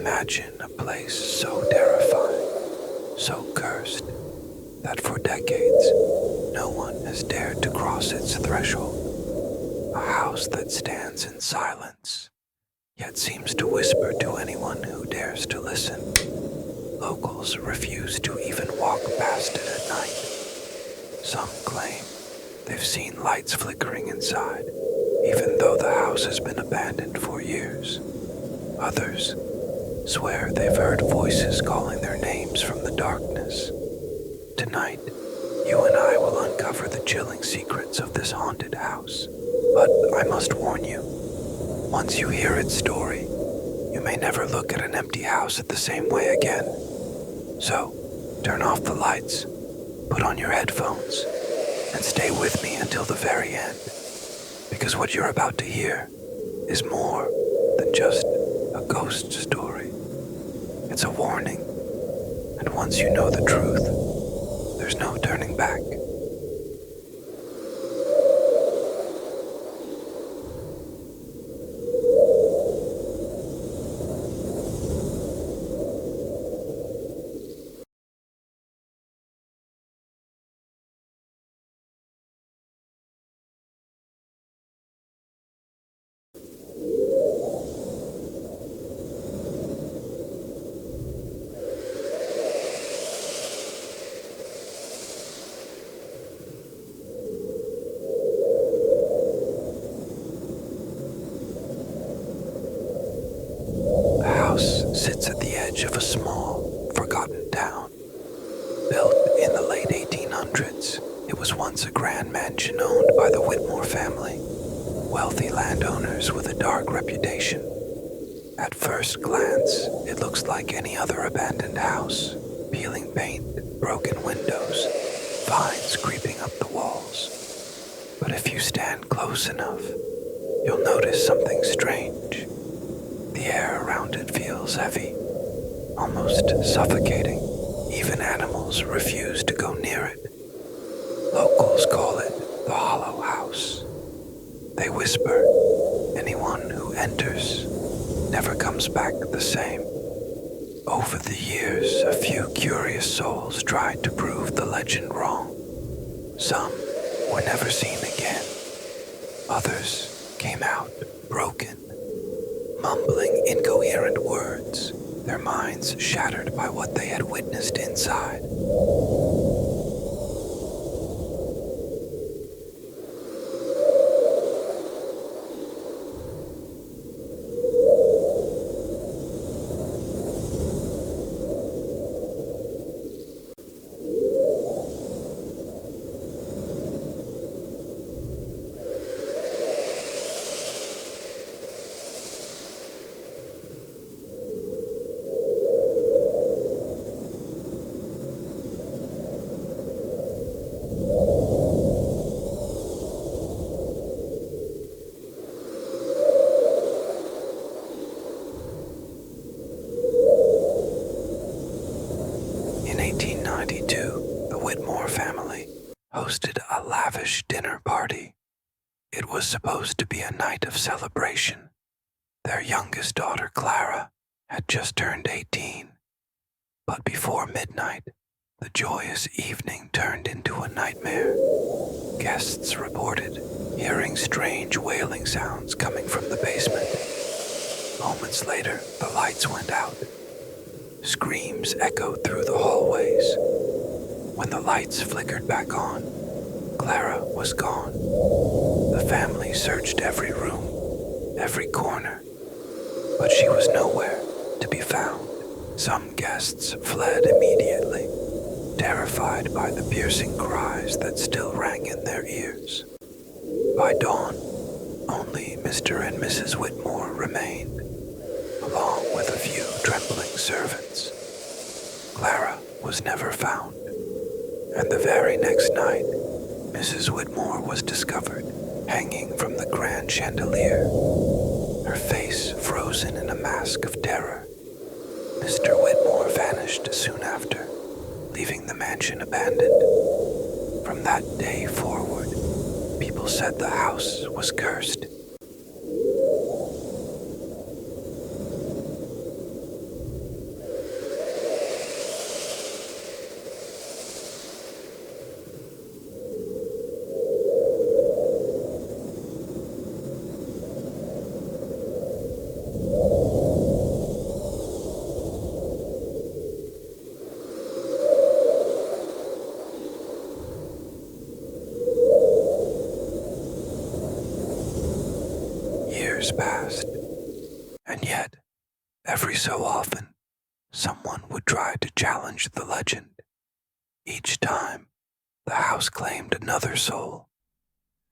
Imagine a place so terrifying, so cursed, that for decades no one has dared to cross its threshold. A house that stands in silence, yet seems to whisper to anyone who dares to listen. Locals refuse to even walk past it at night. Some claim they've seen lights flickering inside, even though the house has been abandoned for years. Others swear they've heard voices calling their names from the darkness. Tonight, you and I will uncover the chilling secrets of this haunted house. But I must warn you, once you hear its story, you may never look at an empty house the same way again. So, turn off the lights, put on your headphones, and stay with me until the very end. Because what you're about to hear is more than just a ghost story. It's a warning, and once you know the truth, there's no turning back. The house sits at the edge of a small, forgotten town. Built in the late 1800s, it was once a grand mansion owned by the Whitmore family, wealthy landowners with a dark reputation. At first glance, it looks like any other abandoned house: peeling paint, broken windows, vines creeping up the walls. But if you stand close enough, you'll notice something strange. The air around it feels heavy, almost suffocating. Even animals refuse to go near it. Locals call it the Hollow House. They whisper, anyone who enters never comes back the same. Over the years, a few curious souls tried to prove the legend wrong. Some were never seen again. Others came out broken, mumbling incoherent words, their minds shattered by what they had witnessed inside. In 1892, the Whitmore family hosted a lavish dinner party. It was supposed to be a night of celebration. Their youngest daughter, Clara, had just turned 18. But before midnight, the joyous evening turned into a nightmare. Guests reported hearing strange wailing sounds coming from the basement. Moments later, the lights went out. Screams echoed through the hallways. When the lights flickered back on, Clara was gone. The family searched every room, every corner, but she was nowhere to be found. Some guests fled immediately, terrified by the piercing cries that still rang in their ears. By dawn, only Mr. and Mrs. Whitmore remained, along with a few trembling servants. Clara was never found, and the very next night, Mrs. Whitmore was discovered hanging from the grand chandelier, her face frozen in a mask of terror. Mr. Whitmore vanished soon after, leaving the mansion abandoned. From that day forward, people said the house was cursed. years passed, and yet, every so often, someone would try to challenge the legend. Each time, the house claimed another soul.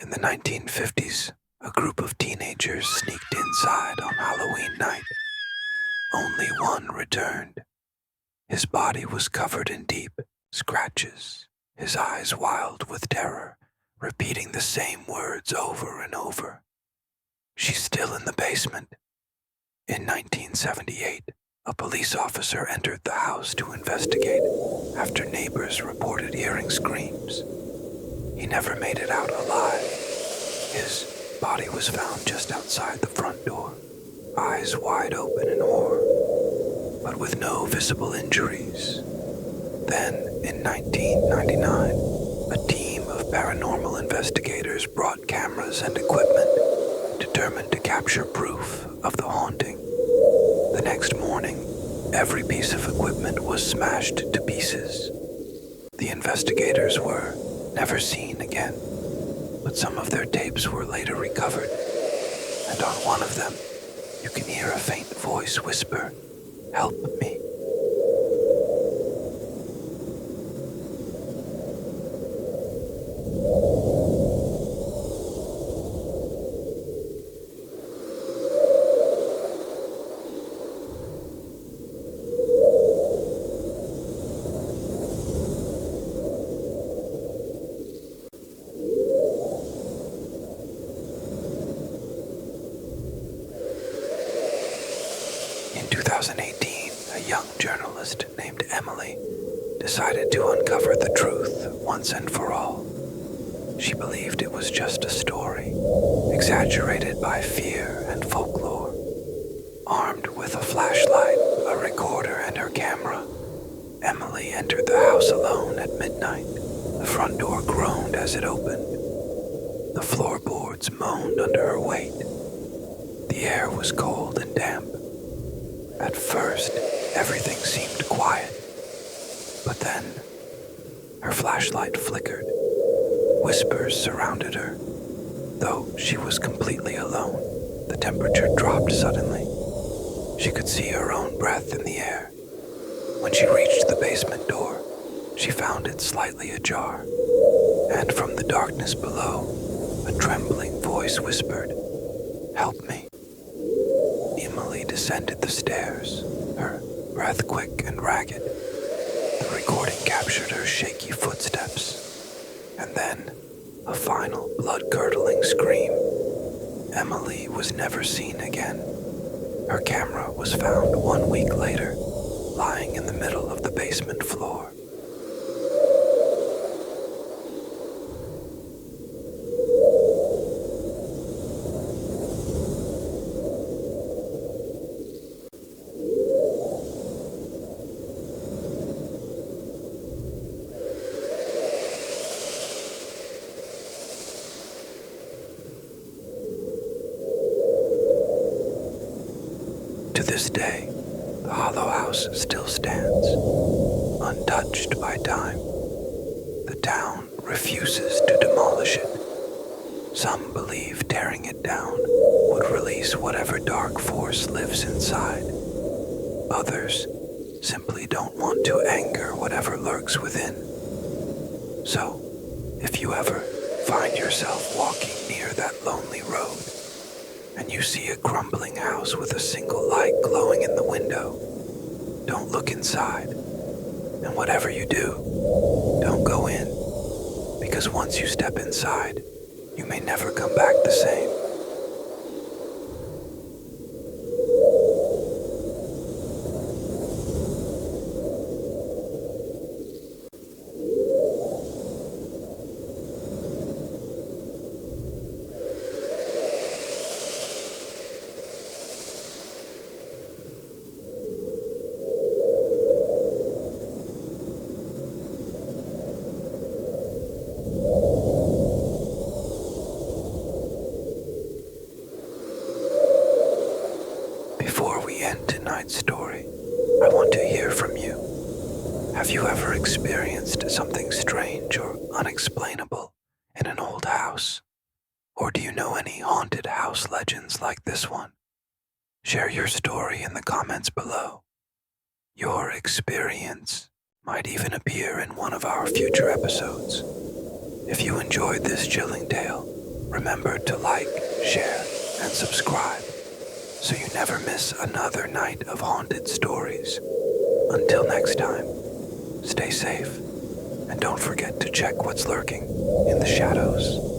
In the 1950s, a group of teenagers sneaked inside on Halloween night. Only one returned. His body was covered in deep scratches, his eyes wild with terror, repeating the same words over and over. "She's still in the basement." In 1978, a police officer entered the house to investigate after neighbors reported hearing screams. He never made it out alive. His body was found just outside the front door, eyes wide open in horror, but with no visible injuries. Then, in 1999, a team of paranormal investigators brought cameras and equipment, determined to capture proof of the haunting. The next morning, every piece of equipment was smashed to pieces. The investigators were never seen again, but some of their tapes were later recovered, and on one of them, you can hear a faint voice whisper, "Help me." In 2018, a young journalist named Emily decided to uncover the truth once and for all. She believed it was just a story, exaggerated by fear and folklore. Armed with a flashlight, a recorder, and her camera, Emily entered the house alone at midnight. The front door groaned as it opened. The floorboards moaned under her weight. The air was cold and damp. At first, everything seemed quiet, but then her flashlight flickered. Whispers surrounded her. Though she was completely alone, the temperature dropped suddenly. She could see her own breath in the air. When she reached the basement door, she found it slightly ajar, and from the darkness below, a trembling voice whispered, "Help me." Emily descended the stairs, her breath quick and ragged. The recording captured her shaky footsteps, and then a final blood-curdling scream. Emily was never seen again. Her camera was found 1 week later, lying in the middle of the basement floor. To this day, the hollow house still stands, untouched by time. The town refuses to demolish it. Some believe tearing it down would release whatever dark force lives inside. Others simply don't want to anger whatever lurks within. So, if you ever find yourself walking near that lonely road, and you see a crumbling house with a single light glowing in the window, don't look inside. And whatever you do, don't go in, because once you step inside, you may never come back the same. Before we end tonight's story, I want to hear from you. Have you ever experienced something strange or unexplainable in an old house? Or do you know any haunted house legends like this one? Share your story in the comments below. Your experience might even appear in one of our future episodes. If you enjoyed this chilling tale, remember to like, share, and subscribe so you never miss another night of haunted stories. Until next time, stay safe and don't forget to check what's lurking in the shadows.